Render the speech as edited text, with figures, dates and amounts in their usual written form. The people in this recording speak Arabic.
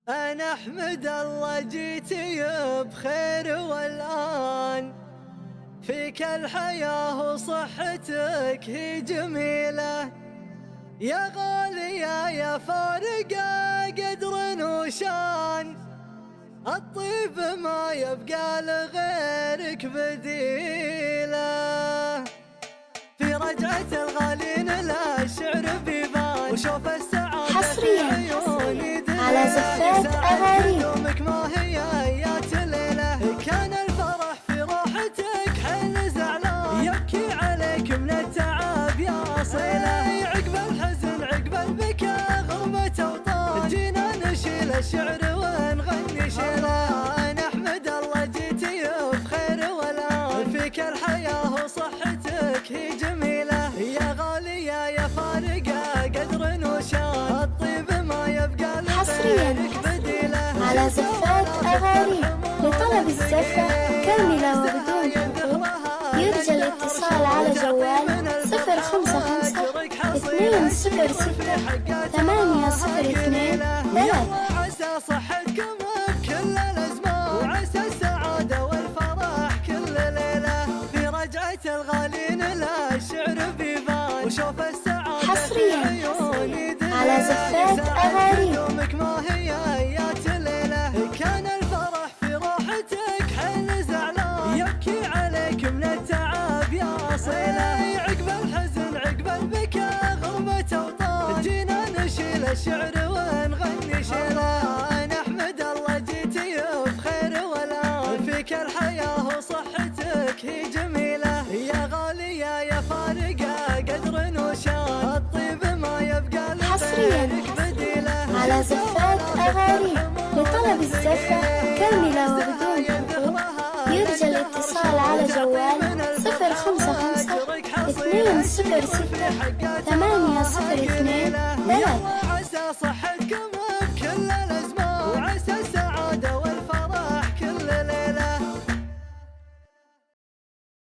أنا أحمد الله جيتي بخير والآن فيك الحياة وصحتك هي جميلة يا غالية يا فارقة قدر وشان الطيب ما يبقى لغيرك بديلة في رجعة الغالين لا الشعر بيبان وشوف السعادة حصرياً في عيوني على زفات أغاني. يومك ما هي آيات ليلة كان الفرح في روحتك حين زعلان يبكي عليك من التعب يا أصيلة عقب الحزن عقب البكاء غربة وطال جينا نشيل الشعر ونغني شيله نحمد الله جيتي بخير والآن فيك الحياة وصحتك هي جميلة يا غالية يا فارقة قدر وشان الطيب ما يبقى لغيرك بديلة على زفات أغاني. لطلب الزفة كاملة وبدون حقوق يرجى الاتصال على جوال 055-206-802-3. وعسى صحتكم بكل الأزمان وعسى السعادة والفرح كل ليلة في رجعة الغالين لا الشعر بيبان وشوف السعادة حصرياً في عيوني على زفات أغاني. يومك ما هي آيات ليلة كان الفرح في روحتك حين زعلان يبكي عليك من التعب يا أصيلة عقب الحزن عقب البكاء غربة وطال جينا نشيل الشعر ونغني شيله نحمد الله جيتي بخير والآن فيك الحياة وصحتك هي جميلة يا غالية يا فارقة قدر وشان الطيب ما يبقى لغيرك بديلة على زفات أغاني. لطلب الزفة كاملة وبدون حقوق يرجى الاتصال على جوال 055-206-802-3. عسى صحتكم